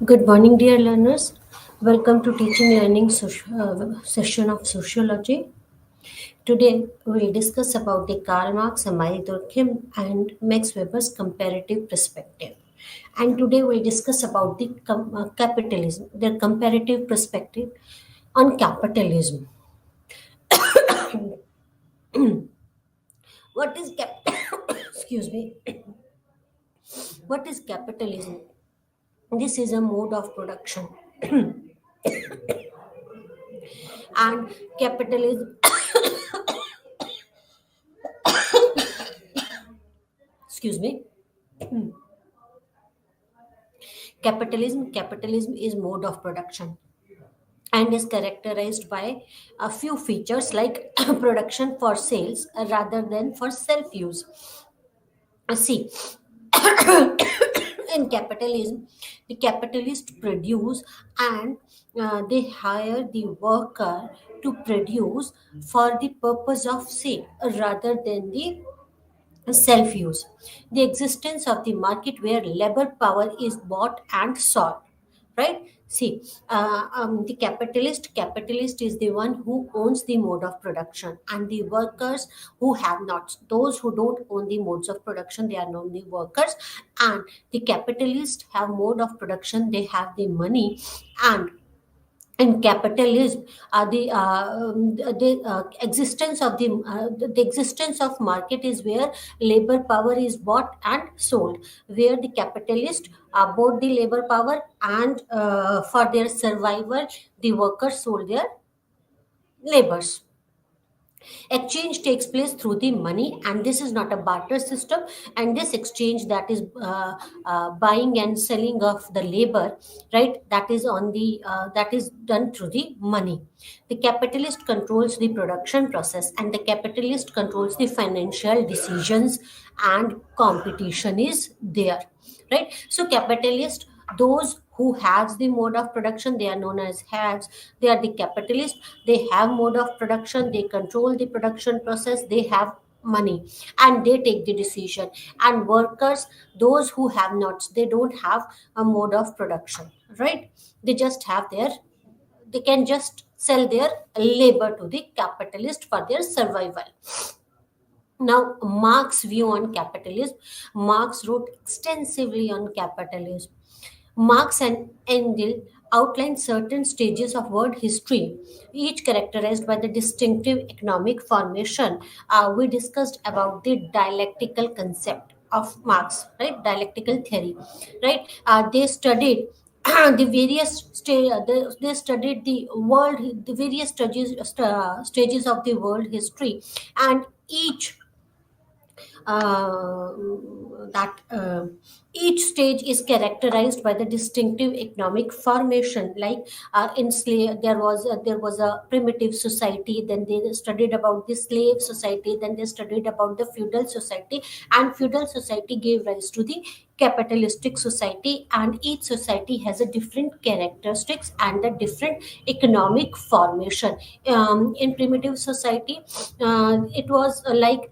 Good morning, dear learners. Welcome to Teaching Learning session of Sociology. Today, we'll discuss about the Karl Marx, Emile Durkheim, and Max Weber's comparative perspective. And today, we'll discuss about the capitalism, their comparative perspective on capitalism. What is excuse me? What is capitalism? This is a mode of production, and capitalism. Excuse me. Capitalism is mode of production and is characterized by a few features like production for sales rather than for self use. See, in capitalism, the capitalists produce and they hire the worker to produce for the purpose of sale rather than the self use. The existence of the market where labor power is bought and sold, right? See, the capitalist is the one who owns the mode of production, and the workers who have not, those who don't own the modes of production, they are known the workers. And the capitalists have mode of production, they have the money. And in capitalism, the existence of the existence of market is where labor power is bought and sold, where the capitalist bought the labor power, and for their survival the workers sold their labors. Exchange takes place through the money, and this is not a barter system. And this exchange, that is buying and selling of the labor, right, that is on the that is done through the money. The capitalist controls the production process, and the capitalist controls the financial decisions, and competition is there, right? So capitalist, those who has the mode of production, they are known as haves. They are the capitalist, they have mode of production, they control the production process, they have money, and they take the decision. And workers, those who have not, they don't have a mode of production, right? They just have their, they can just sell their labor to the capitalist for their survival. Now, Marx view on capitalism. Marx wrote extensively on capitalism. Marx and Engels outline certain stages of world history, each characterized by the distinctive economic formation. We discussed about the dialectical concept of Marx, right? Dialectical theory, right? They studied the they studied the world, the various stages of the world history, and each uh, that each stage is characterized by the distinctive economic formation. Like in slave, there was a primitive society, then they studied about the slave society, then they studied about the feudal society, and feudal society gave rise to the capitalistic society. And each society has a different characteristics and a different economic formation. In primitive society, it was like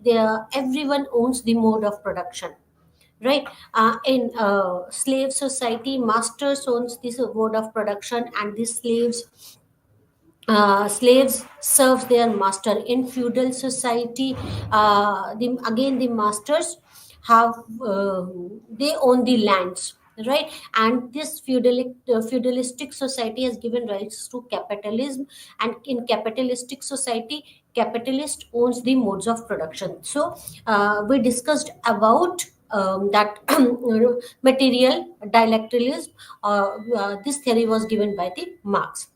everyone owns the mode of production, right? In slave society, masters owns this mode of production, and the slaves serves their master. In feudal society, again the masters have, they own the lands, right? And this feudalistic society has given rise to capitalism. And in capitalistic society, capitalist owns the modes of production. So we discussed about that material dialecticalism. This theory was given by the Marx.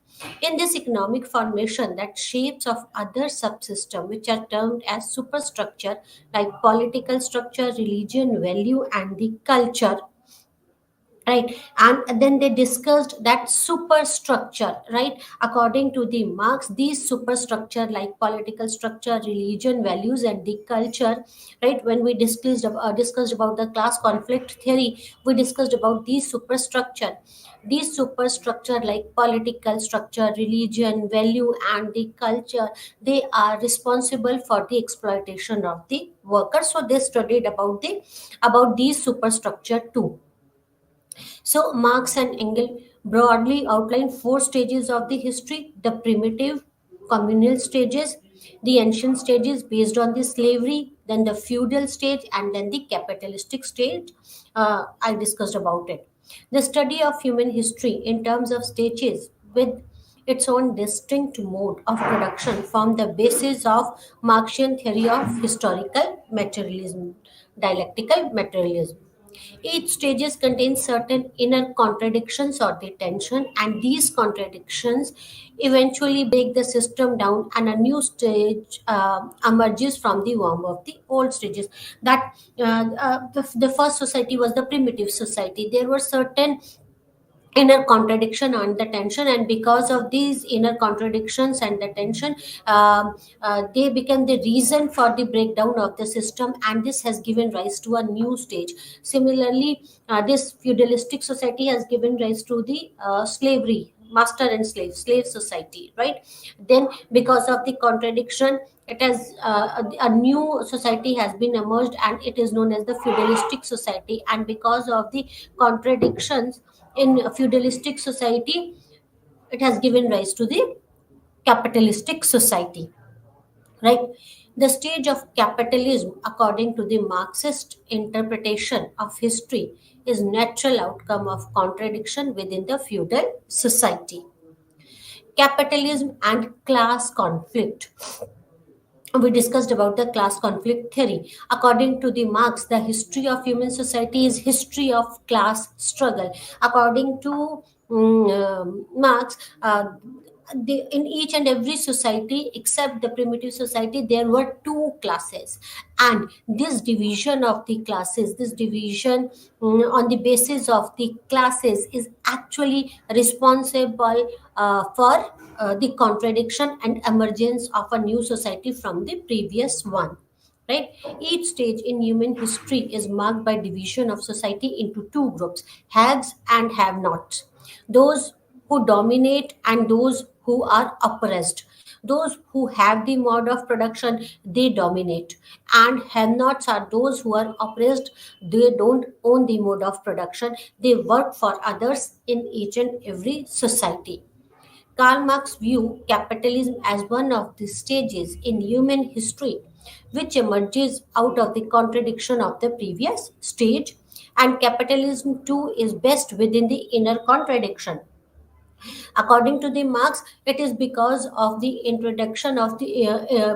In this economic formation, that shapes of other subsystem which are termed as superstructure, like political structure, religion, value, and the culture, right? And then they discussed that superstructure, right? According to the Marx, these superstructure like political structure, religion, values, and the culture, right? When we discussed about the class conflict theory, we discussed about these superstructure. These superstructure like political structure, religion, value, and the culture, they are responsible for the exploitation of the workers. So they studied about these superstructure too. So Marx and Engels broadly outline four stages of the history: the primitive, communal stages, the ancient stages based on the slavery, then the feudal stage, and then the capitalistic stage. I discussed about it. The study of human history in terms of stages with its own distinct mode of production form the basis of Marxian theory of historical materialism, dialectical materialism. Each stages contain certain inner contradictions or the tension, and these contradictions eventually break the system down, and a new stage emerges from the womb of the old stages. That the first society was the primitive society. There were certain inner contradiction and the tension, and because of these inner contradictions and the tension, they become the reason for the breakdown of the system, and this has given rise to a new stage. Similarly, this feudalistic society has given rise to the slavery, master and slave society, right? Then because of the contradiction, it has a new society has been emerged, and it is known as the feudalistic society. And because of the contradictions in a feudalistic society, it has given rise to the capitalistic society, right? The stage of capitalism, according to the Marxist interpretation of history, is natural outcome of contradiction within the feudal society. Capitalism and class conflict. We discussed about the class conflict theory. According to the Marx, the history of human society is history of class struggle. According to Marx, in each and every society except the primitive society, there were two classes, and this division of the classes, this division on the basis of the classes, is actually responsible for the contradiction and emergence of a new society from the previous one, right? Each stage in human history is marked by division of society into two groups: haves and have nots, those who dominate and those who are oppressed. Those who have the mode of production, they dominate, and have nots are those who are oppressed. They don't own the mode of production, they work for others in each and every society. Karl Marx viewed capitalism as one of the stages in human history which emerges out of the contradiction of the previous stage, and capitalism too is best within the inner contradiction. According to the Marx, it is because of the introduction of the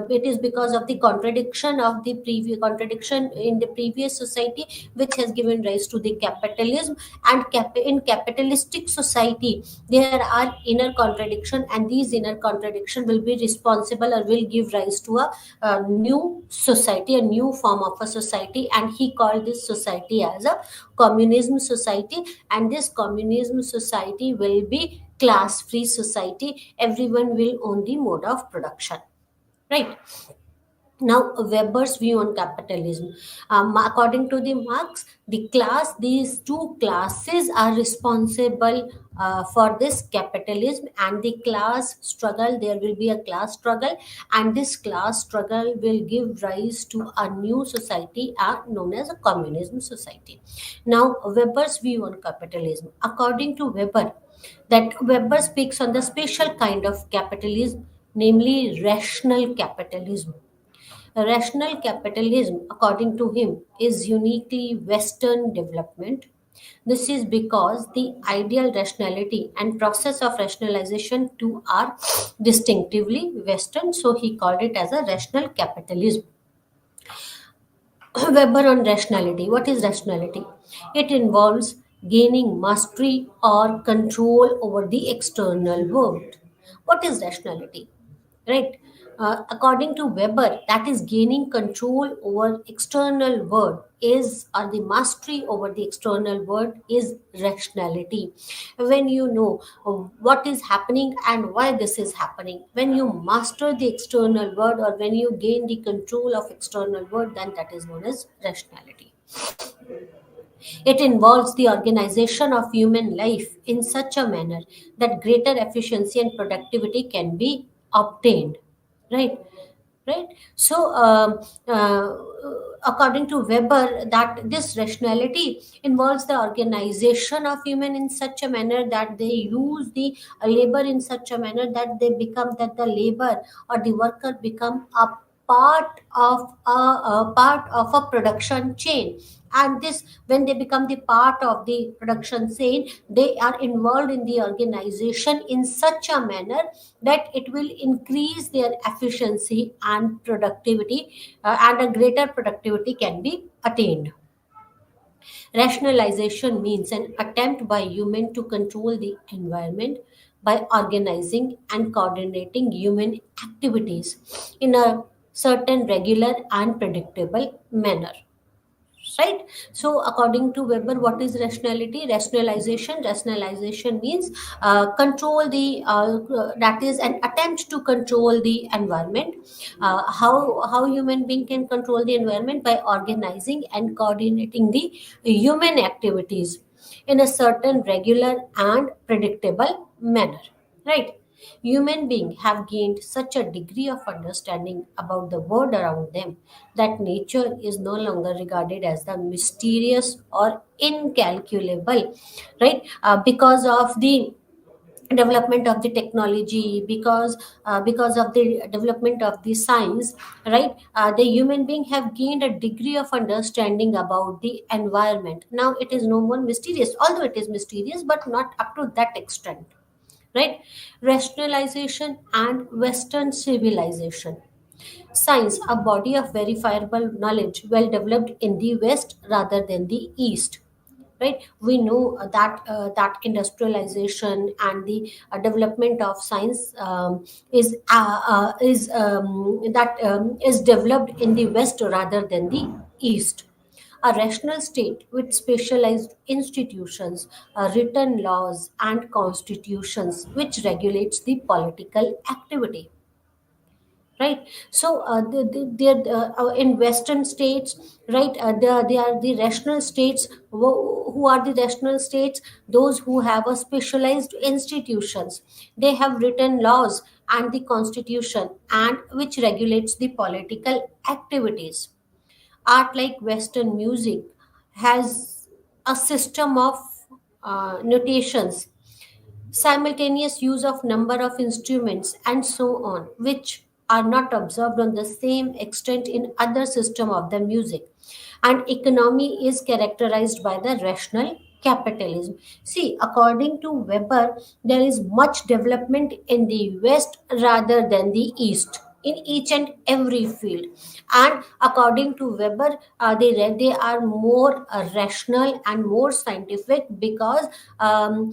it is because of the contradiction of the previous contradiction in the previous society which has given rise to the capitalism. And in capitalistic society there are inner contradiction, and these inner contradiction will be responsible or will give rise to a new society, a new form of a society, and he called this society as a communism society. And this communism society will be class free society. Everyone will own the mode of production, right? Now, Weber's view on capitalism. According to the Marx, these two classes are responsible for this capitalism and the class struggle. There will be a class struggle, and this class struggle will give rise to a new society known as a communism society. Now, Weber's view on capitalism. According to Weber, that Weber speaks on the special kind of capitalism, namely rational capitalism. Rational capitalism, according to him, is uniquely Western development. This is because the ideal rationality and process of rationalization too are distinctively Western, so he called it as a rational capitalism. Weber on rationality. What is rationality? It involves gaining mastery or control over the external world. What is rationality? Right? According to Weber, that is gaining control over external world is, or the mastery over the external world is rationality. When you know what is happening and why this is happening, when you master the external world or when you gain the control of external world, then that is known as rationality. It involves the organization of human life in such a manner that greater efficiency and productivity can be obtained. Right? Right? So, according to Weber, that this rationality involves the organization of human in such a manner that they use the labor in such a manner that they become that the labor or the worker become a part of a production chain. And this, when they become the part of the production chain, they are involved in the organization in such a manner that it will increase their efficiency and productivity, and a greater productivity can be attained. Rationalization means an attempt by human to control the environment by organizing and coordinating human activities in a certain regular and predictable manner. Right. So according to Weber, what is rationality? Rationalization means control the that is an attempt to control the environment. How human being can control the environment? By organizing and coordinating the human activities in a certain regular and predictable manner. Right. Human beings have gained such a degree of understanding about the world around them that nature is no longer regarded as the mysterious or incalculable, right? Because of the development of the technology, because of the development of the science, right? The human being have gained a degree of understanding about the environment. Now it is no more mysterious, although it is mysterious, but not up to that extent, right? Rationalization and Western civilization. Science, a body of verifiable knowledge, well developed in the West rather than the East. Right, we know that industrialization and the development of science is developed in the West rather than the East. A rational state with specialized institutions, written laws, and constitutions which regulates the political activity. Right. So in Western states, right, they are the rational states. Who are the rational states? Those who have a specialized institutions. They have written laws and the constitution, and which regulates the political activities. Art, like Western music, has a system of notations, simultaneous use of number of instruments, and so on, which are not observed on the same extent in other system of the music. And economy is characterized by the rational capitalism. See, according to Weber, there is much development in the West rather than the East in each and every field. And according to Weber, they are more rational and more scientific because of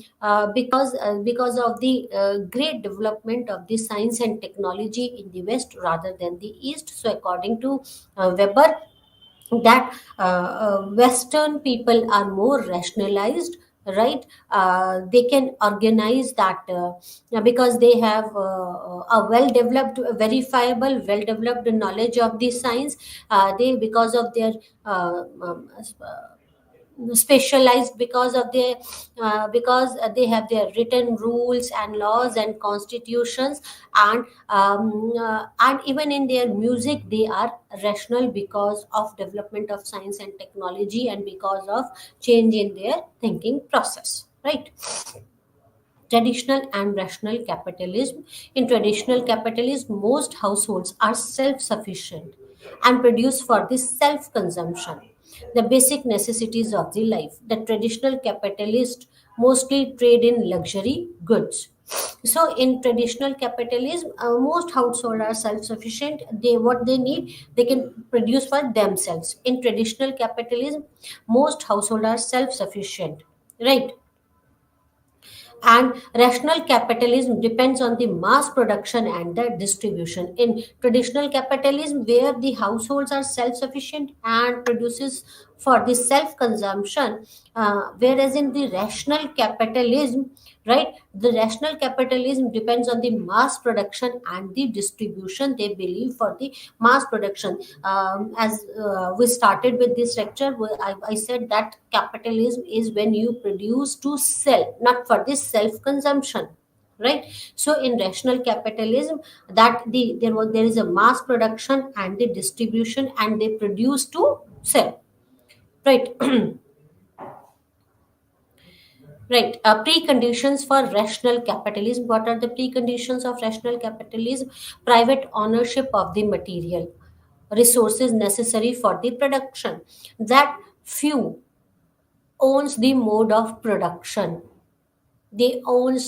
the great development of the science and technology in the West rather than the East. So according to Weber, that Western people are more rationalized, right? They can organize that because they have a well developed, verifiable, well developed knowledge of the science. They, because of their specialized, because they have their written rules and laws and constitutions, and even in their music they are rational because of development of science and technology, and because of change in their thinking process, right? Traditional and rational capitalism. In traditional capitalism, most households are self sufficient and produce for the self consumption, the basic necessities of the life. The traditional capitalist mostly trade in luxury goods. So, in traditional capitalism, most households are self sufficient. They, what they need, they can produce for themselves. In traditional capitalism, most households are self sufficient, right? And rational capitalism depends on the mass production and the distribution. In traditional capitalism, where the households are self-sufficient and produces for the self-consumption, whereas in the rational capitalism, right, the rational capitalism depends on the mass production and the distribution. They believe for the mass production. As we started with this lecture, I said that capitalism is when you produce to sell, not for the self consumption, right? So in rational capitalism, that there is a mass production and the distribution, and they produce to sell, right? Right. Preconditions for rational capitalism. What are the preconditions of rational capitalism? Private ownership of the material resources necessary for the production. That few owns the mode of production. They own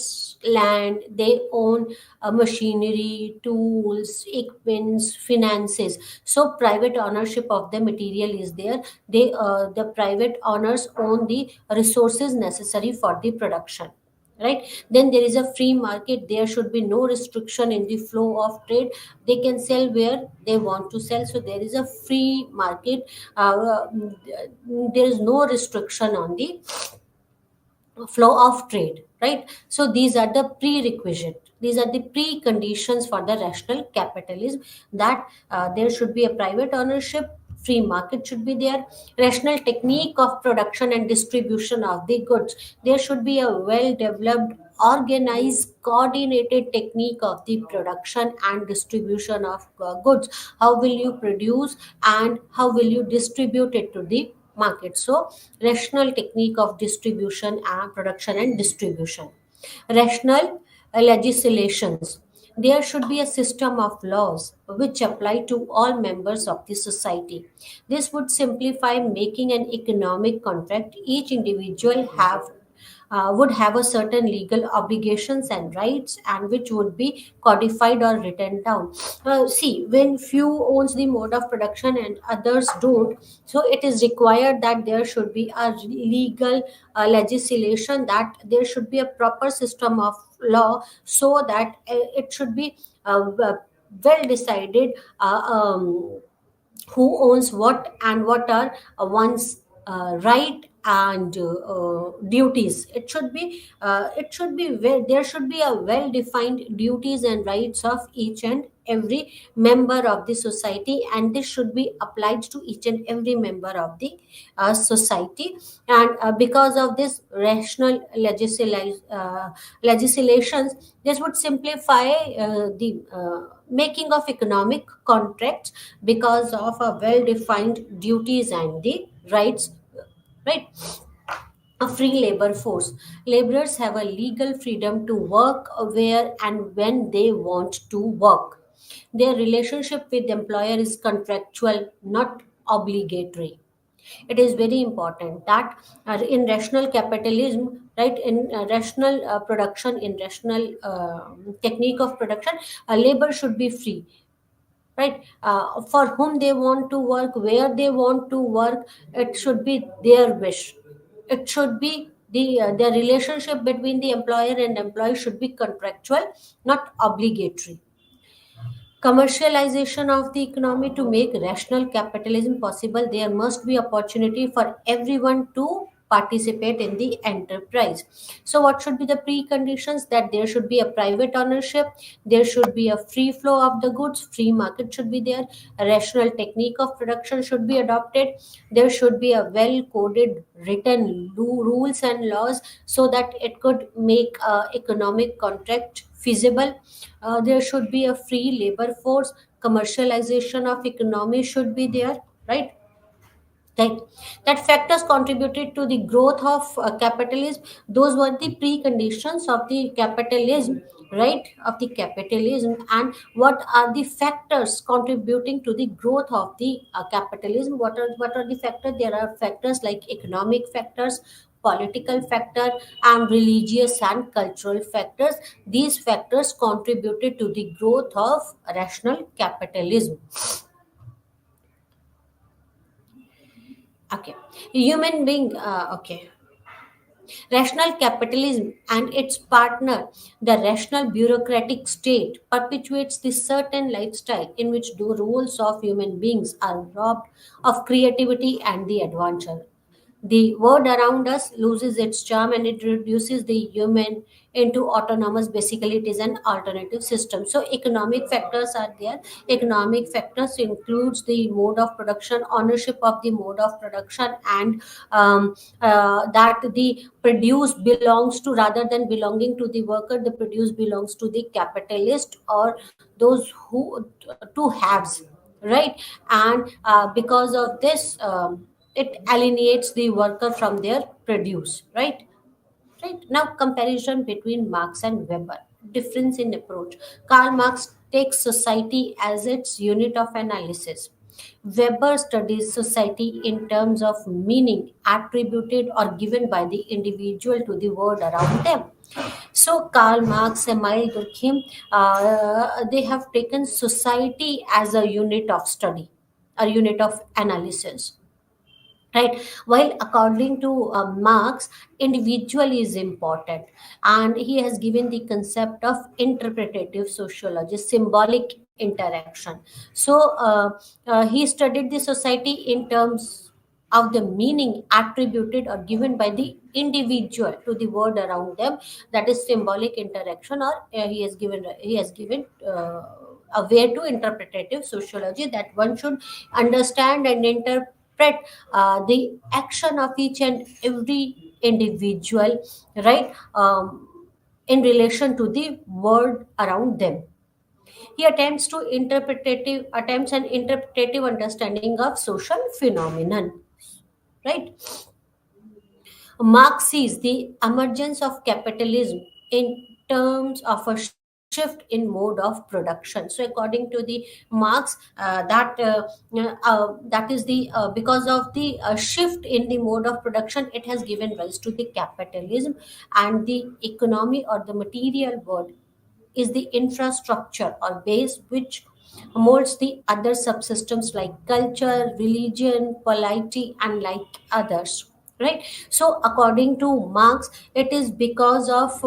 land, they own machinery, tools, equipments, finances. So private ownership of the material is there. The private owners own the resources necessary for the production, right? Then there is a free market. There should be no restriction in the flow of trade. They can sell where they want to sell, so there is a free market. There is no restriction on the flow of trade, right? So these are the prerequisite, these are the preconditions for the rational capitalism, that there should be a private ownership, free market should be there, rational technique of production and distribution of the goods. There should be a well developed, organized, coordinated technique of the production and distribution of goods. How will you produce and how will you distribute it to the market? So rational technique of distribution and production and distribution. Rational legislations. There should be a system of laws which apply to all members of the society. This would simplify making an economic contract. Each individual would have a certain legal obligations and rights, and which would be codified or written down. See, when few owns the mode of production and others don't, so it is required that there should be a legal legislation, that there should be a proper system of law, so that it should be well decided who owns what and what are one's right and duties. There should be a well defined duties and rights of each and every member of the society, and this should be applied to each and every member of the society. And because of this rational legislations, this would simplify the making of economic contracts, because of a well defined duties and the rights, right? A free labor force. Laborers have a legal freedom to work where and when they want to work. Their relationship with the employer is contractual, not obligatory. It is very important that in rational capitalism, right, in rational production, in rational technique of production, labor should be free, right? For whom they want to work, where they want to work, it should be their wish. It should be the relationship between the employer and employee should be contractual, not obligatory. Commercialization of the economy. To make rational capitalism possible, there must be opportunity for everyone to participate in the enterprise. So what should be the preconditions? That there should be a private ownership, there should be a free flow of the goods, free market should be there, a rational technique of production should be adopted, there should be a well coded written rules and laws, so that it could make economic contract feasible. There should be a free labor force, commercialization of economy should be there, right? Right. That factors contributed to the growth of capitalism. Those were the preconditions of the capitalism, right? Of the capitalism, and what are the factors contributing to the growth of the capitalism? What are the factors? There are factors like economic factors, political factor, and religious and cultural factors. These factors contributed to the growth of rational capitalism. Okay, human being. Okay, rational capitalism and its partner, the rational bureaucratic state, perpetuates the certain lifestyle in which the rules of human beings are robbed of creativity and the adventure. The world around us loses its charm and it reduces the human into autonomous. Basically, it is an alternative system. So economic factors are there. Economic factors includes the mode of production, ownership of the mode of production, and that the produce belongs to, rather than belonging to the worker, the produce belongs to the capitalist or those who to haves, right? And because of this, it alienates the worker from their produce, right? Right. Now, comparison between Marx and Weber. Difference in approach. Karl Marx takes society as its unit of analysis. Weber studies society in terms of meaning attributed or given by the individual to the world around them. So, Karl Marx, Emile Durkheim, they have taken society as a unit of study, a unit of analysis, right? While according to Marx, individual is important, and he has given the concept of interpretative sociology, symbolic interaction. So he studied the society in terms of the meaning attributed or given by the individual to the world around them, that is symbolic interaction, or he has given a way to interpretative sociology, that one should understand and interpret the action of each and every individual, right? In relation to the world around them. He attempts an interpretative understanding of social phenomenon, right? Marx sees the emergence of capitalism in terms of a shift in mode of production. So, according to the Marx, that is the because of the shift in the mode of production, it has given rise to the capitalism, and the economy or the material world is the infrastructure or base which molds the other subsystems like culture, religion, polity, and like others. Right. So, according to Marx, it is because of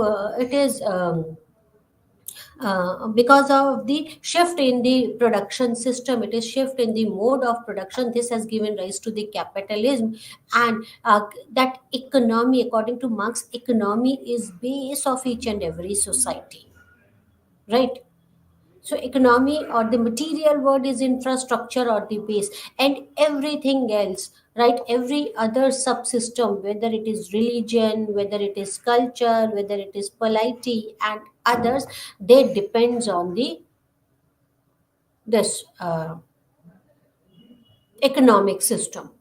the shift in the production system, it is shift in the mode of production. This has given rise to the capitalism, and that economy, according to Marx, economy is base of each and every society, right? So economy or the material world is infrastructure or the base, and everything else, right? Every other subsystem, whether it is religion, whether it is culture, whether it is polity and others, they depends on the this economic system.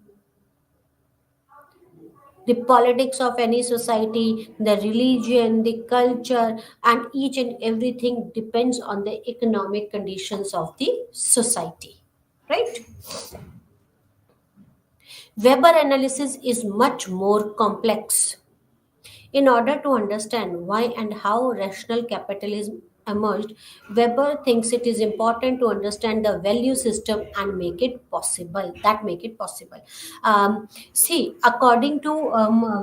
The politics of any society, the religion, the culture, and each and everything depends on the economic conditions of the society, right? Weber analysis is much more complex. In order to understand why and how rational capitalism emerged, Weber thinks it is important to understand the value system and make it possible. That make it possible. See, according to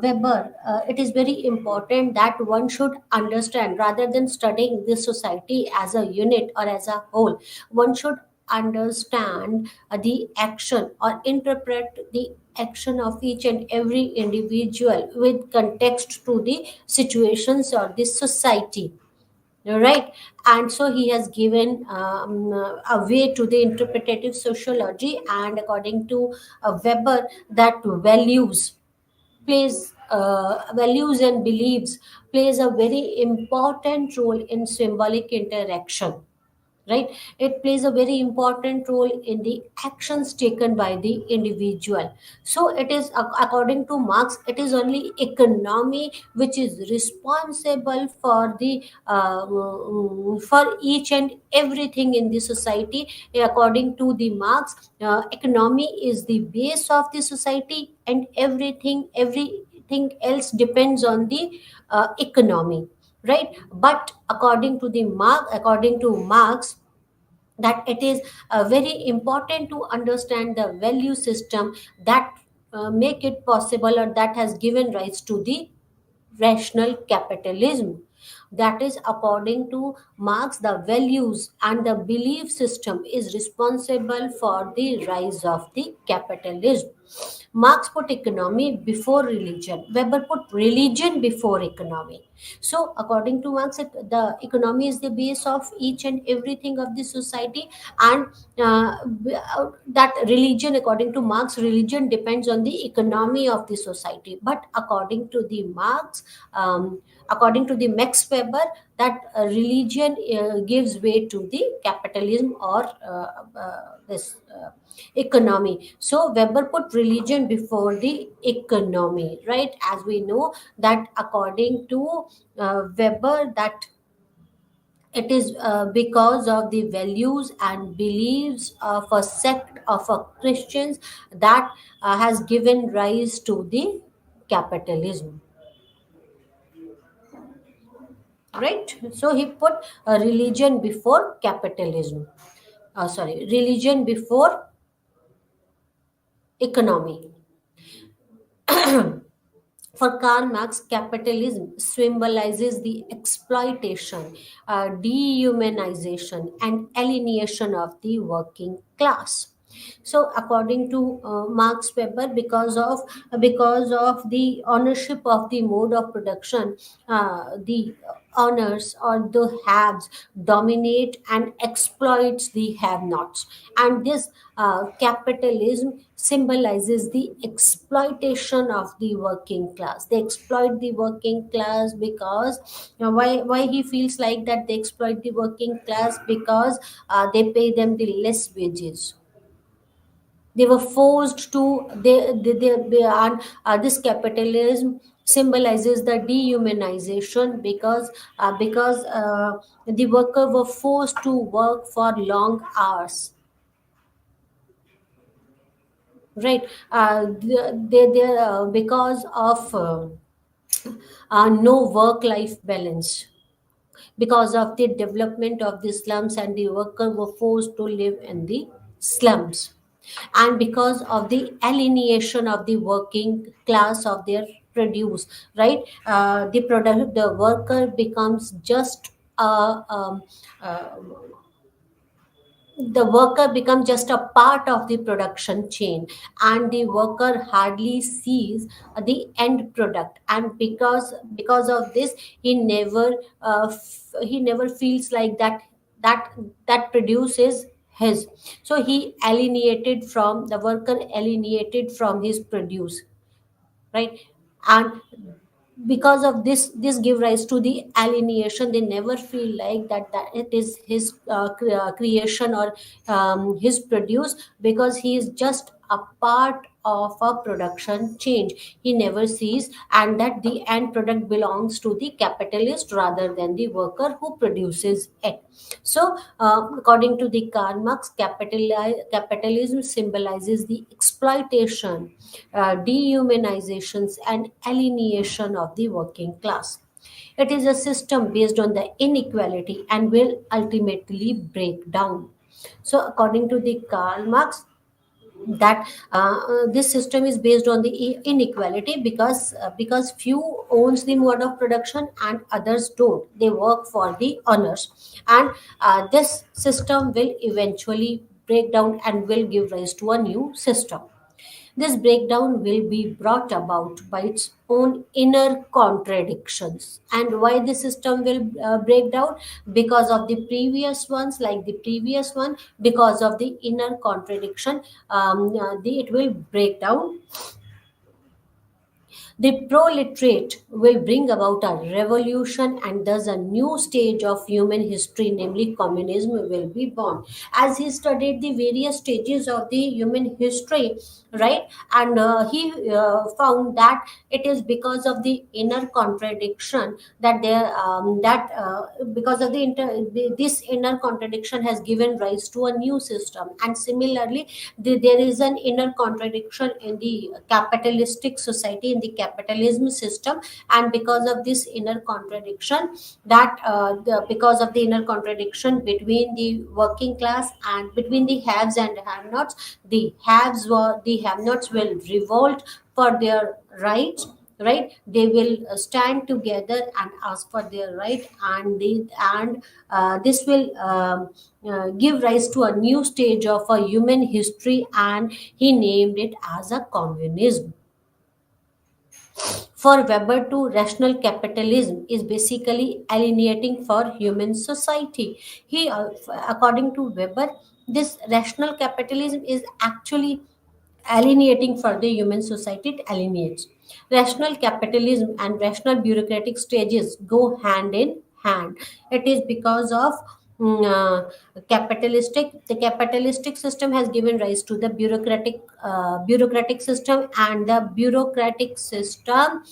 Weber, it is very important that one should understand, rather than studying this society as a unit or as a whole, one should understand the action or interpret the action of each and every individual with context to the situations or the society, right? And so he has given a way to the interpretative sociology, and according to Weber, that values and beliefs plays a very important role in symbolic interaction, right? It plays a very important role in the actions taken by the individual. So it is according to Marx, it is only economy which is responsible for the for each and everything in the society. According to the Marx, economy is the base of the society, and everything else depends on the economy, right? But according to Marx, that it is very important to understand the value system that make it possible, or that has given rise to the rational capitalism. That is, according to Marx, the values and the belief system is responsible for the rise of the capitalism. Marx put economy before religion. Weber put religion before economy. So, according to Marx, the economy is the base of each and everything of the society, and that religion, according to Marx, religion depends on the economy of the society. But according to the Max Weber, that religion gives way to the capitalism or this economy. So Weber put religion before the economy, right? As we know that according to Weber, that it is because of the values and beliefs of a sect of a Christians that has given rise to the capitalism, right? So he put religion before capitalism. Sorry, religion before economy. For Karl Marx, capitalism symbolizes the exploitation, dehumanization, and alienation of the working class. So, according to Marx Weber, because of the ownership of the mode of production, the owners or the haves dominate and exploits the have-nots, and this capitalism symbolizes the exploitation of the working class. They exploit the working class because why he feels like that they exploit the working class, because they pay them the less wages. They were forced to they and this capitalism symbolizes the dehumanization, because the worker were forced to work for long hours, right? Because of no work life balance, because of the development of the slums, and the worker were forced to live in the slums, and because of the alienation of the working class of their produce, right? The worker becomes just uh, the worker becomes just a part of the production chain, and the worker hardly sees the end product, and because of this he never feels like that that produces his. So he alienated from the worker, alienated from his produce, right? And because of this give rise to the alienation. They never feel like that it is his creation or his produce, because he is just a part of a production change. He never sees, and that the end product belongs to the capitalist rather than the worker who produces it. So according to the Karl Marx, capitalism symbolizes the exploitation, dehumanizations, and alienation of the working class. It is a system based on the inequality and will ultimately break down. So, according to the Karl Marx, that this system is based on the inequality, because few owns the mode of production and others don't. They work for the owners, and this system will eventually break down and will give rise to a new system. This breakdown will be brought about by its own inner contradictions. And why the system will break down? Because of the previous ones, like the previous one, because of the inner contradiction, it will break down. The proletariat will bring about a revolution, and thus a new stage of human history, namely communism, will be born. As he studied the various stages of the human history, right, and he found that it is because of the inner contradiction that because of this inner contradiction has given rise to a new system. And similarly, there is an inner contradiction in the capitalistic society, in the capitalism system, and because of this inner contradiction, because of the inner contradiction between the working class and between the haves and have-nots, the have-nots will revolt for their rights, right? They will stand together and ask for their right, and this will give rise to a new stage of a human history, and he named it as a communism. For Weber, too, rational capitalism is basically alienating for human society. According to Weber, this rational capitalism is actually alienating for the human society. It alienates. Rational capitalism and rational bureaucratic stages go hand in hand. It is because of capitalistic the capitalistic system has given rise to the bureaucratic system, and the bureaucratic system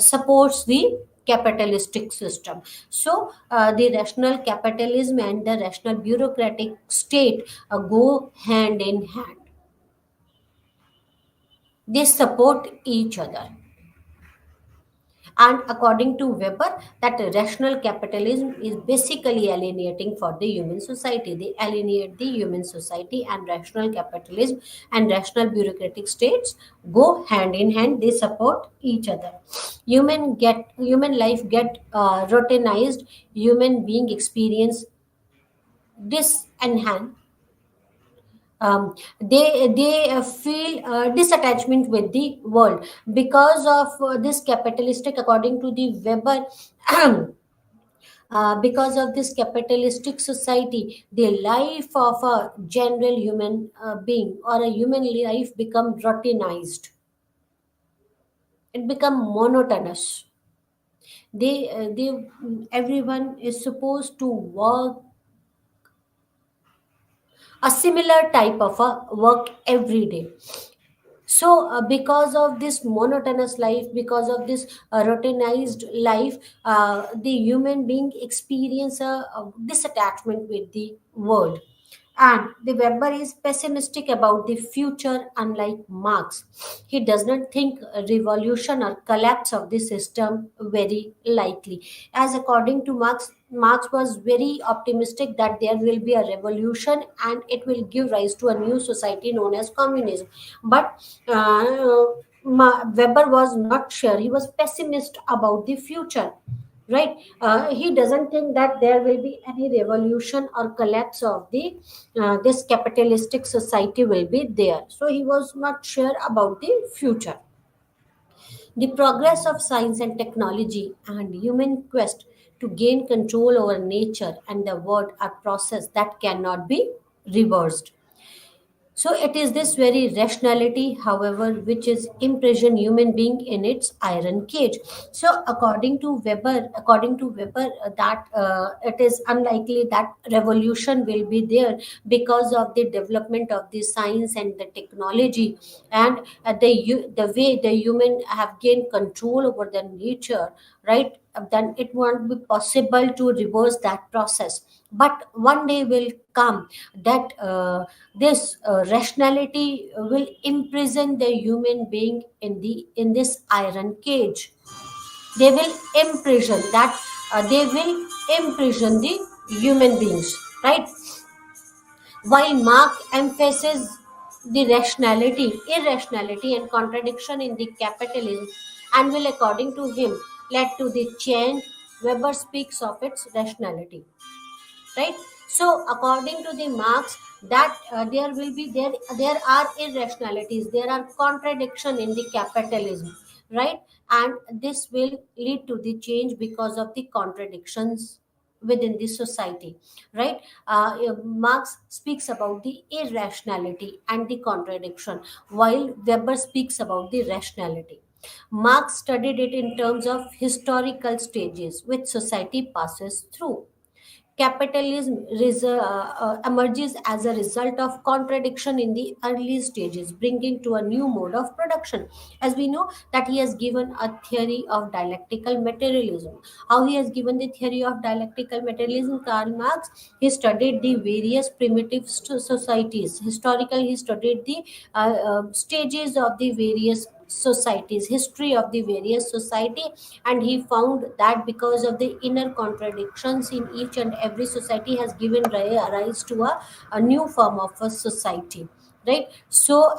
supports the capitalistic system. So the rational capitalism and the rational bureaucratic state go hand in hand. They support each other. And according to Weber, that rational capitalism is basically alienating for the human society. They alienate the human society, and rational capitalism and rational bureaucratic states go hand in hand. They support each other. Human life get routinized. Human being experience disenhanced. They feel disattachment with the world because of this capitalistic, according to the Weber. Because of this capitalistic society, the life of a general human being or a human life become routinized. It become monotonous. They Everyone is supposed to work a similar type of a work every day. So because of this monotonous life, because of this routinized life, the human being experience a disattachment with the world. And the Weber is pessimistic about the future, unlike Marx. He does not think a revolution or collapse of the system very likely. As according to Marx, Marx was very optimistic that there will be a revolution and it will give rise to a new society known as communism. But Weber was not sure. He was pessimist about the future, right? He doesn't think that there will be any revolution or collapse of the this capitalistic society will be there, so he was not sure about the future. The progress of science and technology and human quest to gain control over nature and the world are process that cannot be reversed. So it is this very rationality, however, which is imprison human being in its iron cage. So according to Weber, that it is unlikely that revolution will be there because of the development of the science and the technology, and the way the human have gained control over the nature, right? Then it won't be possible to reverse that process. But one day will come that this rationality will imprison the human being in this iron cage. They will imprison that they will imprison the human beings, right? While Mark emphasizes the irrationality and contradiction in the capitalism, and will, according to him, lead to the change, Weber speaks of its rationality, right? So according to the Marx, that there are irrationalities, there are contradiction in the capitalism, right? And this will lead to the change because of the contradictions within the society, right? Marx speaks about the irrationality and the contradiction, while Weber speaks about the rationality. Marx studied it in terms of historical stages which society passes through. Capitalism emerges as a result of contradiction in the early stages, bringing to a new mode of production. As we know that he has given a theory of dialectical materialism. How he has given the theory of dialectical materialism, Karl Marx, he studied the various primitive societies. Historically, he studied the stages of the various societies, history of the various society, and he found that because of the inner contradictions in each and every society has given rise to a new form of a society, right? So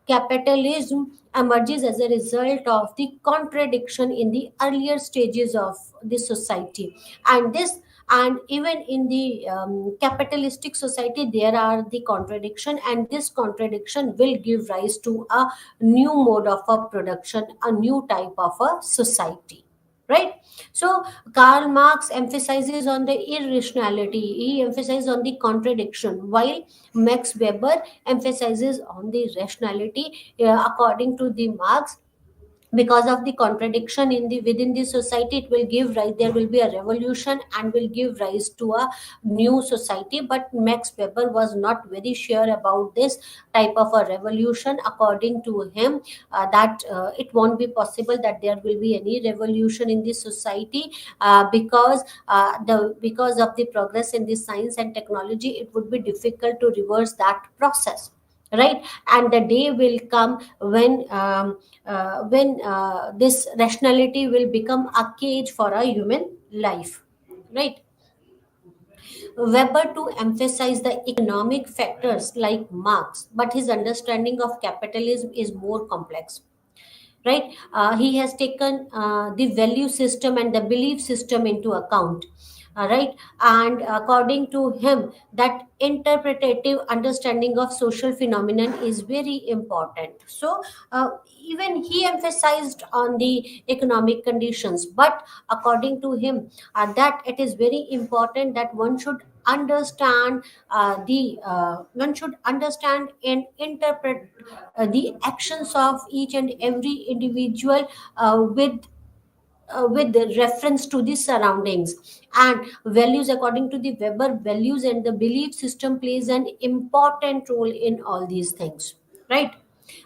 capitalism emerges as a result of the contradiction in the earlier stages of the society. And this, and even in the capitalistic society there are the contradiction, and this contradiction will give rise to a new mode of a production, a new type of a society, right? So Karl Marx emphasizes on the irrationality, he emphasizes on the contradiction, while Max Weber emphasizes on the rationality. According to the Marx, because of the contradiction in the within the society, it will give rise, there will be a revolution and will give rise to a new society. But Max Weber was not very sure about this type of a revolution. According to him, that it won't be possible that there will be any revolution in the society, because of the progress in the science and technology, it would be difficult to reverse that process, right? And the day will come when this rationality will become a cage for a human life, right? Weber to emphasize the economic factors like Marx, but his understanding of capitalism is more complex, right? He has taken the value system and the belief system into account, right? And according to him, that interpretative understanding of social phenomenon is very important. So even he emphasized on the economic conditions, but according to him, that it is very important that one should understand the one should understand and interpret the actions of each and every individual with the reference to the surroundings and values. According to the Weber, values and the belief system plays an important role in all these things, right?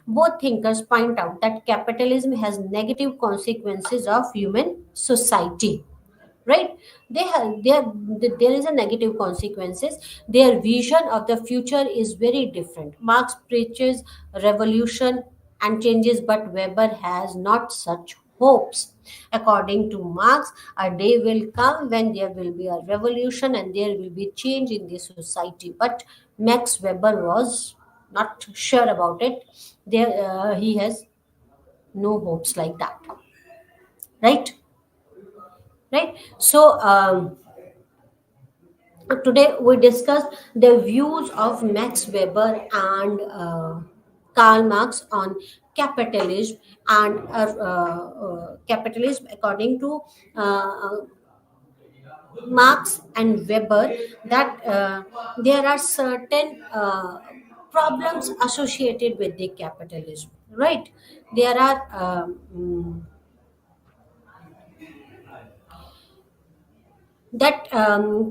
Both thinkers point out that capitalism has negative consequences of human society, right? There is a negative consequences. Their vision of the future is very different. Marx preaches revolution and changes, but Weber has not such hopes. According to Marx, a day will come when there will be a revolution and there will be change in the society, but Max Weber was not sure about it. He has no hopes like that, right? Right. So today we discussed the views of Max Weber and Karl Marx on capitalism and capitalism. According to Marx and Weber, that there are certain problems associated with the capitalism, right? There are that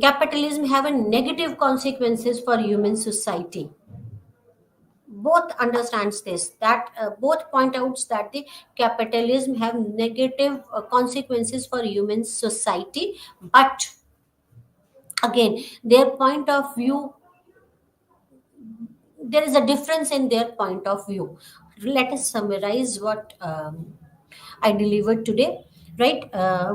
capitalism have a negative consequences for human society. Both understands this, that both point out that the capitalism have negative consequences for human society, but again their point of view, there is a difference in their point of view. Let us summarize what I delivered today. Right,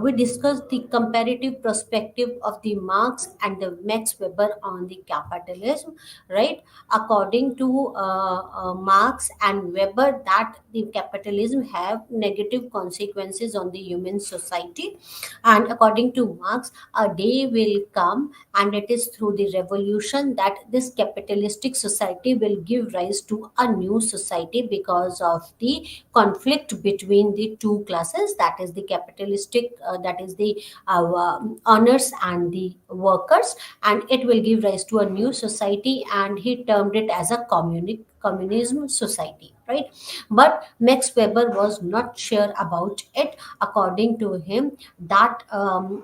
we discussed the comparative perspective of the Marx and the Max Weber on the capitalism. Right, according to Marx and Weber, that the capitalism have negative consequences on the human society, and according to Marx, a day will come, and it is through the revolution that this capitalistic society will give rise to a new society because of the conflict between the two classes, that is the capitalistic, that is the owners and the workers, and it will give rise to a new society, and he termed it as a communism society, right? But Max Weber was not sure about it. According to him, that there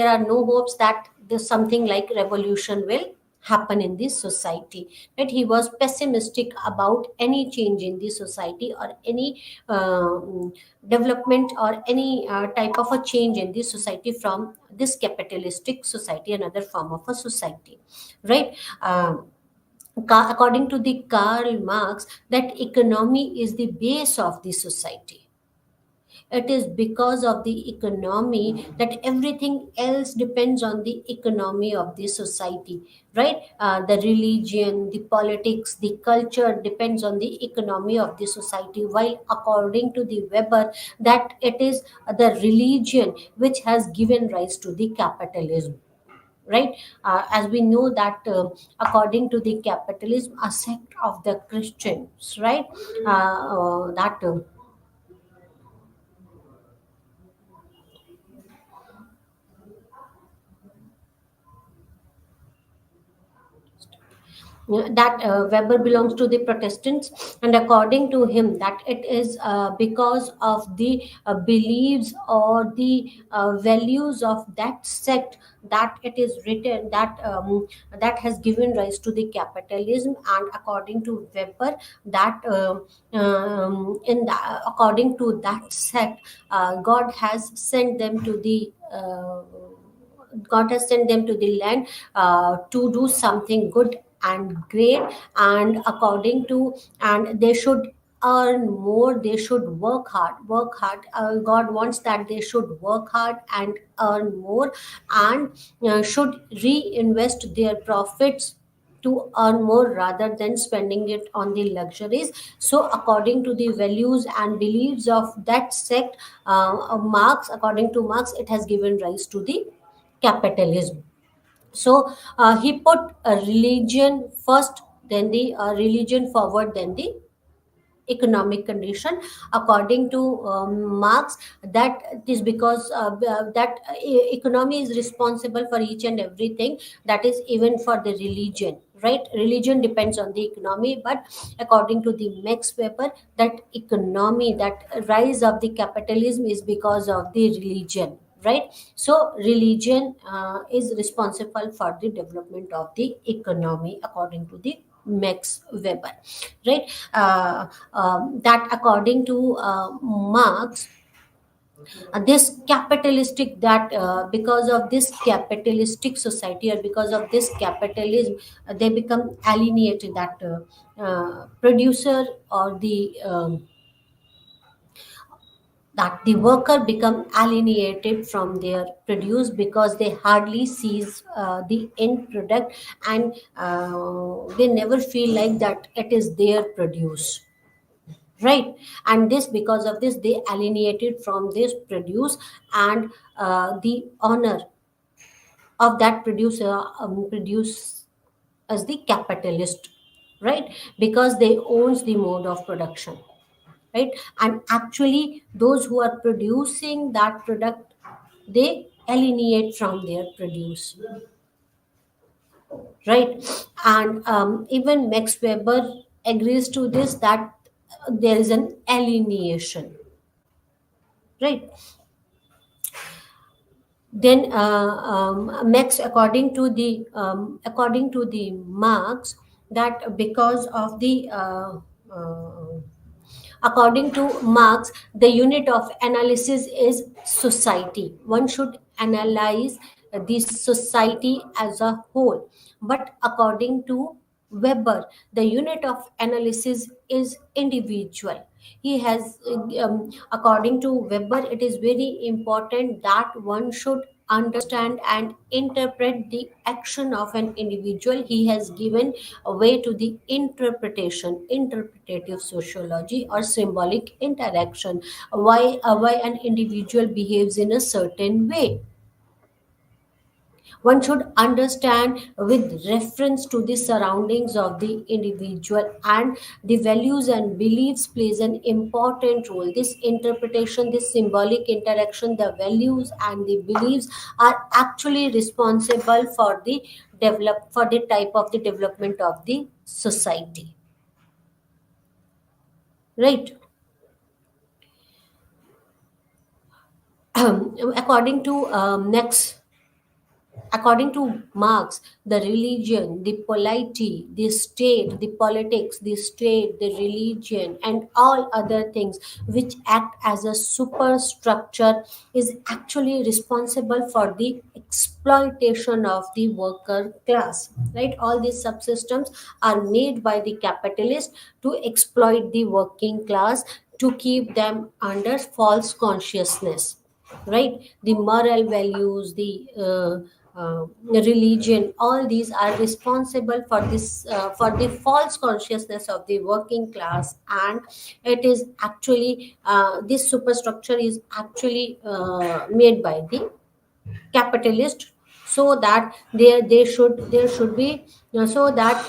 are no hopes that there's something like revolution will happen in this society, right? He was pessimistic about any change in the society or any development or any type of a change in the society from this capitalistic society, another form of a society, right? According to the Karl Marx, that economy is the base of the society. It is because of the economy that everything else depends on the economy of the society, right? The religion, the politics, the culture depends on the economy of the society, while according to the Weber, that it is the religion which has given rise to the capitalism, right? As we know that according to the capitalism, a sect of the Christians, right? That that Weber belongs to the Protestants, and according to him, that it is because of the beliefs or the values of that sect that it is written that that has given rise to the capitalism. And according to Weber, that according to that sect, God has sent them to the God has sent them to the land to do something good and great, and according to, and they should earn more, they should work hard. God wants that they should work hard and earn more, and should reinvest their profits to earn more rather than spending it on the luxuries. So according to the values and beliefs of that sect, Marx, according to Marx, it has given rise to the capitalism. So he put a religion first, then the religion forward, then the economic condition. According to Marx, that it is because that economy is responsible for each and everything, that is even for the religion, right? Religion depends on the economy, but according to the Max Weber, that economy, that rise of the capitalism is because of the religion, right? So religion is responsible for the development of the economy according to the Max Weber, right? That according to Marx, this capitalistic, that because of this capitalistic society, or because of this capitalism, they become alienated, that producer or the that the worker become alienated from their produce, because they hardly sees the end product, and they never feel like that it is their produce, right? And this, because of this, they alienated from this produce, and the owner of that producer produce as the capitalist, right? Because they owns the mode of production, right? And actually those who are producing that product, they alienate from their produce, right? And even Max Weber agrees to this, that there is an alienation, right? Then Max, according to the Marx, that because of the according to Marx, the unit of analysis is society. One should analyze the society as a whole. But according to Weber, the unit of analysis is individual. He has, according to Weber, it is very important that one should understand and interpret the action of an individual. He has given a way to the interpretation, interpretative sociology, or symbolic interaction. Why an individual behaves in a certain way, one should understand with reference to the surroundings of the individual, and the values and beliefs plays an important role. This interpretation, this symbolic interaction, the values and the beliefs are actually responsible for the for the type of the development of the society, right? According to next According to Marx, the religion, the polity, the state, the politics, the state, the religion, and all other things which act as a superstructure is actually responsible for the exploitation of the worker class. Right? All these subsystems are made by the capitalist to exploit the working class, to keep them under false consciousness, right? The moral values, the religion, all these are responsible for this, for the false consciousness of the working class. And it is actually, this superstructure is actually made by the capitalist, so that there should be, so that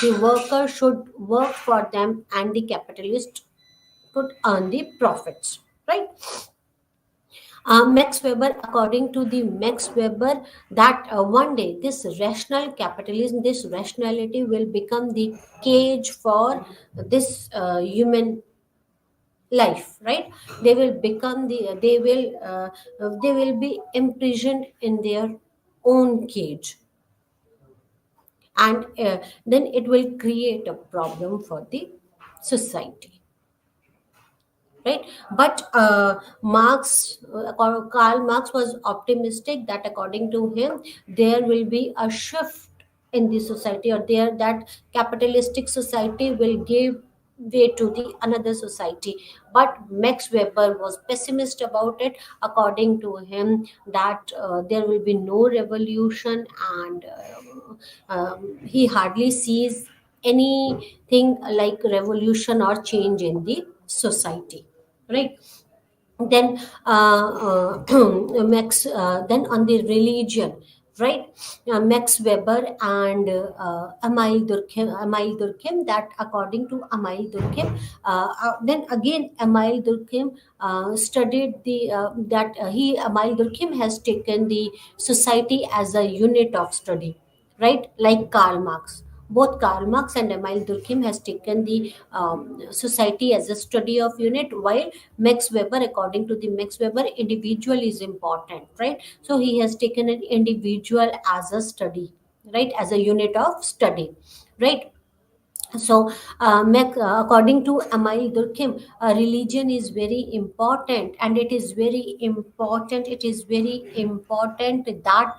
the worker should work for them and the capitalist could earn the profits, right? Max Weber, according to the Max Weber, that one day this rational capitalism, this rationality will become the cage for this human life, right? They will become they will be imprisoned in their own cage, and then it will create a problem for the society, right? But Karl Marx was optimistic that according to him there will be a shift in the society, or there that capitalistic society will give way to the another society. But Max Weber was pessimist about it. According to him, that there will be no revolution, and he hardly sees anything like revolution or change in the society, right? Then Max, then on the religion, right? Max Weber and Emile Durkheim, that according to Emile Durkheim, then again Emile Durkheim studied the that he Emile Durkheim has taken the society as a unit of study, right? Like Karl Marx. Both Karl Marx and Emile Durkheim has taken the society as a study of unit, while Max Weber, according to the Max Weber, individual is important, right? So he has taken an individual as a study, right, as a unit of study, right? So according to Emile Durkheim, religion is very important, and it is very important, it is very important that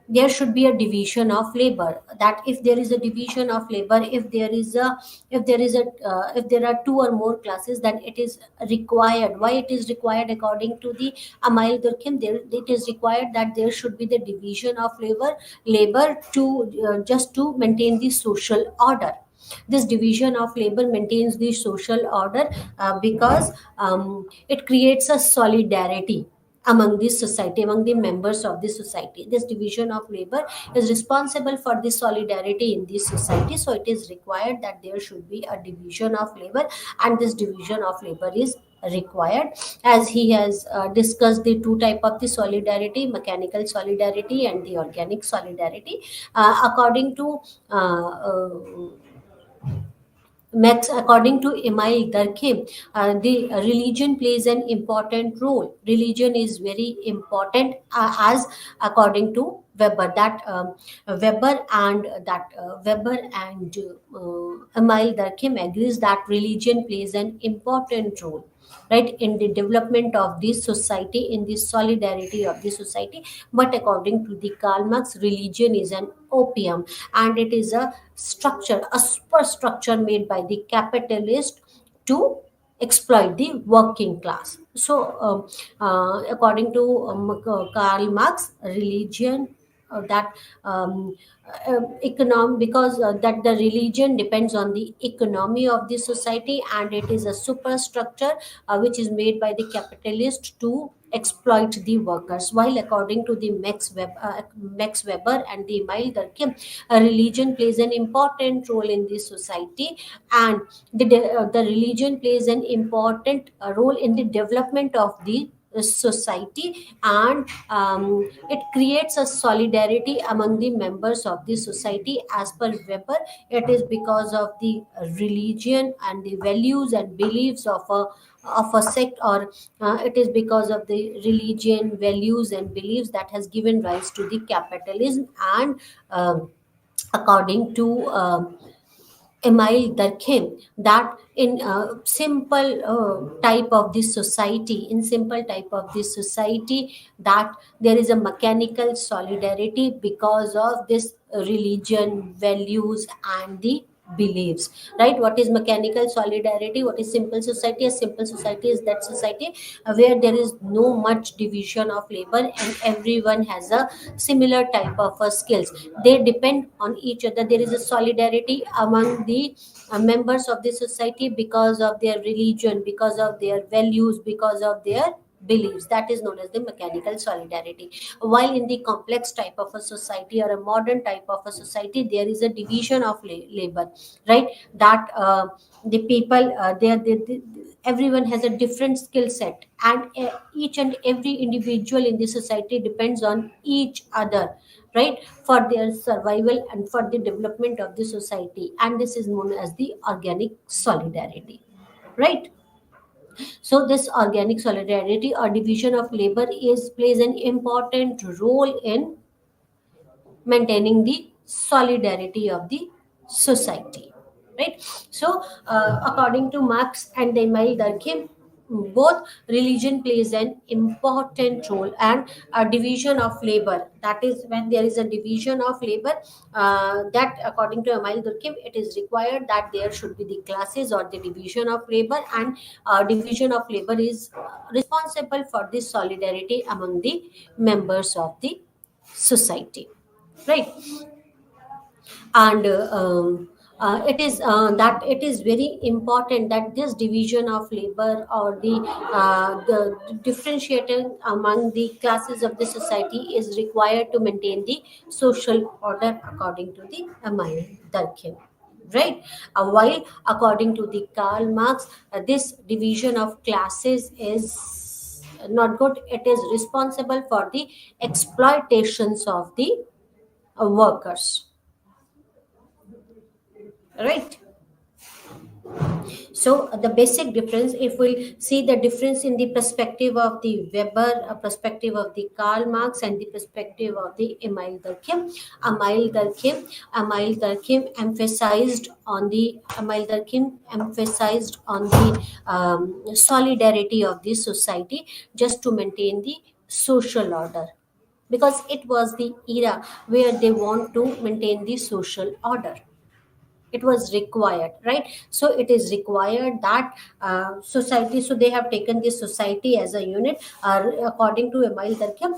there should be a division of labor. That if there is a division of labor, if there are two or more classes, then it is required. Why it is required? According to the Emile Durkheim, there it is required that there should be the division of labor to just to maintain the social order. This division of labor maintains the social order because it creates a solidarity among the society, among the members of the society. This division of labor is responsible for the solidarity in the society, so it is required that there should be a division of labor, and this division of labor is required. As he has discussed the two type of the solidarity, mechanical solidarity and the organic solidarity. According to Max, according to Emile Durkheim, the religion plays an important role. Religion is very important, as according to Weber, that Weber and Emile Durkheim agrees that religion plays an important role, right, in the development of this society, in the solidarity of the society. But according to the Karl Marx, religion is an opium, and it is a structure, a superstructure made by the capitalist to exploit the working class. So according to Karl Marx, religion, that economic, because that the religion depends on the economy of the society, and it is a superstructure which is made by the capitalist to exploit the workers. While according to the Max Weber and the Emile Durkheim, religion plays an important role in the society, and the religion plays an important role in the development of the society, and it creates a solidarity among the members of the society. As per Weber, it is because of the religion and the values and beliefs of a sect, or it is because of the religion, values and beliefs that has given rise to the capitalism. And according to Emile Durkheim, that in simple type of this society, in simple type of this society, that there is a mechanical solidarity because of this religion, values, and the beliefs. Right? What is mechanical solidarity? What is simple society? A simple society is that society where there is no much division of labor and everyone has a similar type of skills. They depend on each other. There is a solidarity among the members of the society because of their religion, because of their values, because of their beliefs. That is known as the mechanical solidarity. While in the complex type of a society or a modern type of a society, there is a division of labor. Right? That the people everyone has a different skill set, and each and every individual in the society depends on each other, right, for their survival and for the development of the society, and this is known as the organic solidarity. Right? So this organic solidarity or division of labor is plays an important role in maintaining the solidarity of the society. Right? So according to Marx and Emile Durkheim, both religion plays an important role, and a division of labor, that is when there is a division of labor, that according to Emile Durkheim, it is required that there should be the classes or the division of labor, and division of labor is responsible for the solidarity among the members of the society. Right? And it is that it is very important that this division of labor or the differentiating among the classes of the society is required to maintain the social order according to the Emile Durkheim. Right? While according to the Karl Marx, this division of classes is not good. It is responsible for the exploitations of the workers. Right? So the basic difference, if we'll see the difference in the perspective of the Weber, a perspective of the Karl Marx, and the perspective of the Emile Durkheim emphasized on the solidarity of the society just to maintain the social order, because it was the era where they want to maintain the social order. It was required, right? So it is required that society, so they have taken this society as a unit. According to Emile Durkheim,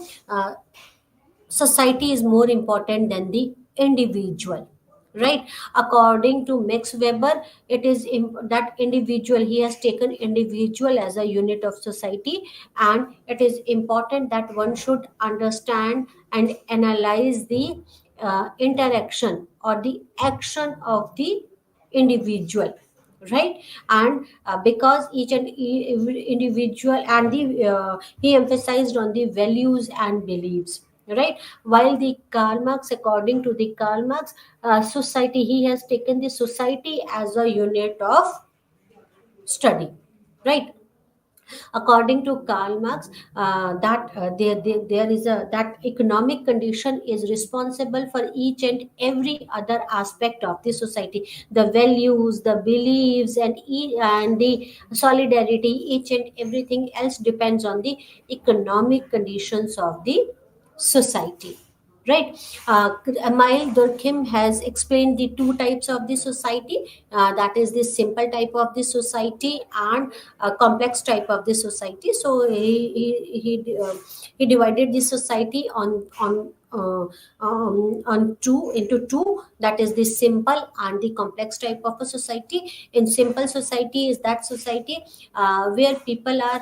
society is more important than the individual. Right? According to Max Weber, it is that individual, he has taken individual as a unit of society, and it is important that one should understand and analyze the interaction or the action of the individual. Right? And because each and every individual, and the he emphasized on the values and beliefs. Right? While the Karl Marx, according to the Karl Marx, society, he has taken the society as a unit of study. Right? According to Karl Marx, that there is a that economic condition is responsible for each and every other aspect of the society, the values, the beliefs, and the solidarity. Each and everything else depends on the economic conditions of the society. Right? Emile Durkheim has explained the two types of the society, that is the simple type of the society and a complex type of the society. So he divided the society on two, into two, that is the simple and the complex type of a society. In simple society is that society where people are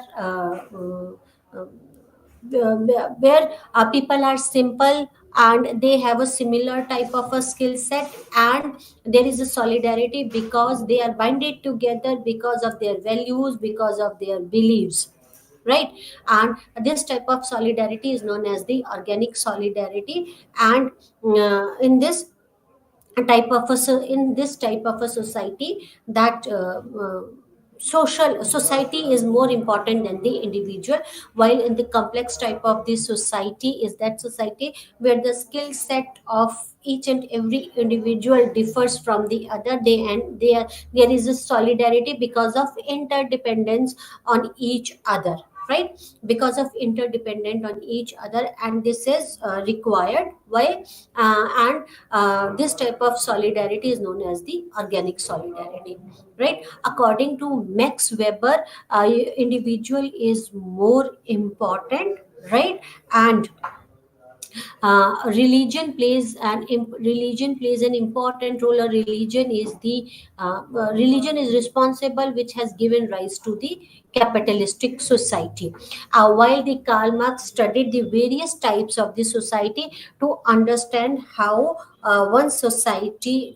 where people are simple and they have a similar type of a skill set, and there is a solidarity because they are binded together because of their values, because of their beliefs. Right? And this type of solidarity is known as the organic solidarity. And in this type of in this type of a society, that social society is more important than the individual, while in the complex type of the society is that society where the skill set of each and every individual differs from the other, and there is a solidarity because of interdependence on each other. right? Because of interdependent on each other, and this is required. Why? And this type of solidarity is known as the organic solidarity, right? According to Max Weber, individual is more important, right? And religion plays an important role. A religion is the religion is responsible, which has given rise to the capitalistic society. While the Karl Marx studied the various types of the society to understand how one society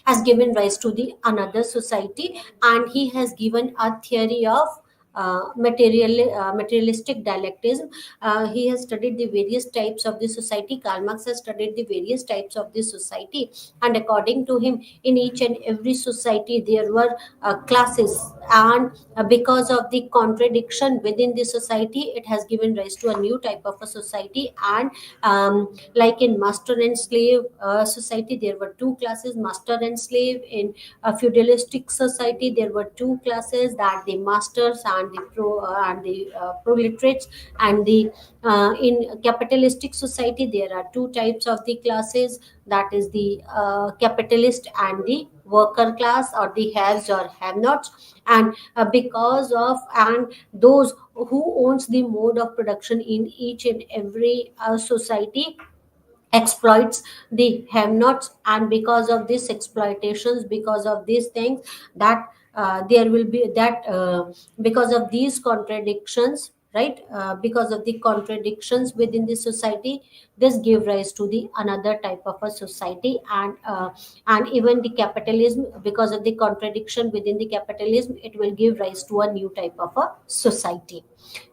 has given rise to the another society, and he has given a theory of materialistic dialectism. He has studied the various types of the society. Karl Marx has studied the various types of the society, and according to him, in each and every society there were classes, and because of the contradiction within the society, it has given rise to a new type of a society. And like in master and slave society, there were two classes, master and slave. In a feudalistic society, there were two classes, that the masters and the proletariats. And the in capitalistic society, there are two types of the classes, that is the capitalist and the worker class, or the haves or have nots. And because of and those who owns the mode of production in each and every society exploits the have nots. And because of these exploitations, because of these things, that there will be that because of these contradictions, right? Because of the contradictions within the society, this give rise to the another type of a society. And even the capitalism, because of the contradiction within the capitalism, it will give rise to a new type of a society,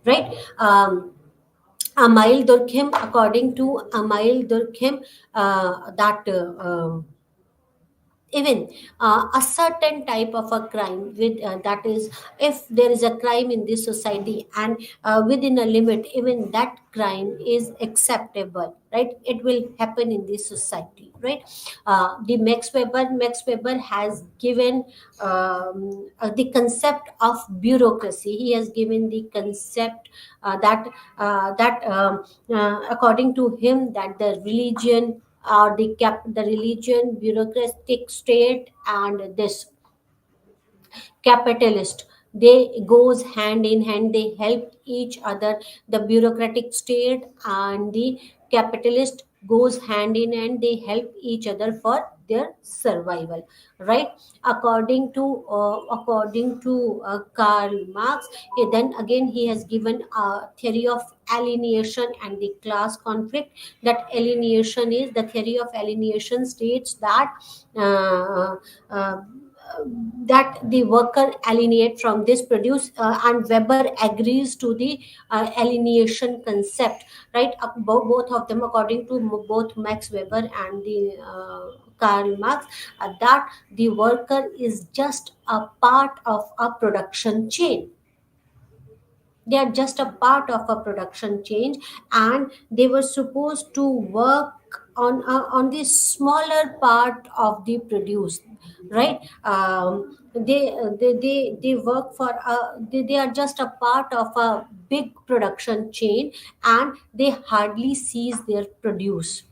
right? Amail Durkheim, according to Amail Durkheim, that even a certain type of a crime with that is, if there is a crime in this society, and within a limit, even that crime is acceptable, right? It will happen in this society, right? The Max Weber has given the concept of bureaucracy. He has given the concept that according to him, that the religion, or the religion, bureaucratic state, and this capitalist, they goes hand in hand, they help each other. The bureaucratic state and the capitalist goes hand in hand, they help each other for their survival, right? According to Karl Marx, then again he has given a theory of alienation and the class conflict. That alienation is, the theory of alienation states that uh, uh, that the worker alienate from this produce, and Weber agrees to the alienation concept, right? Both of them, according to both Max Weber and the Karl Marx, that the worker is just a part of a production chain. They are just a part of a production change, and they were supposed to work on the smaller part of the produce, right? They work for they are just a part of a big production chain, and they hardly sees their produce.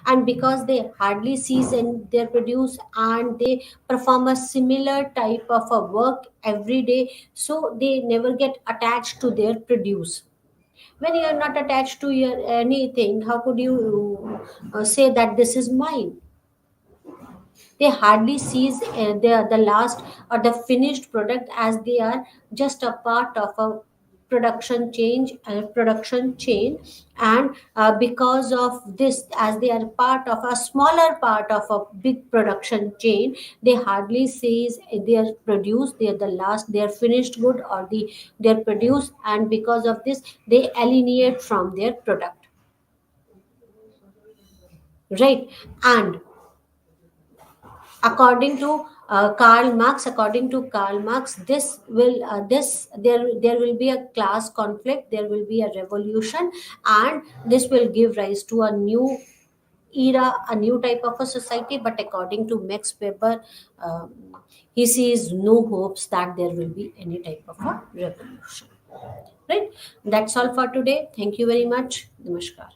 And because they hardly sees in their produce, and they perform a similar type of a work every day, so they never get attached to their produce. When you are not attached to your anything, how could you say that this is mine? They hardly sees the last or the finished product, as they are just a part of a production chain. And because of this, as they are part of a smaller part of a big production chain, they hardly sees their produce, their the last, their finished good, or their produce. And because of this, they alienate from their product, right? And according to Karl Marx, there will be a class conflict, there will be a revolution, and this will give rise to a new era, a new type of a society. But according to Max Weber, um, he sees no hopes that there will be any type of a revolution. Right? That's all for today. Thank you very much. Namaskar.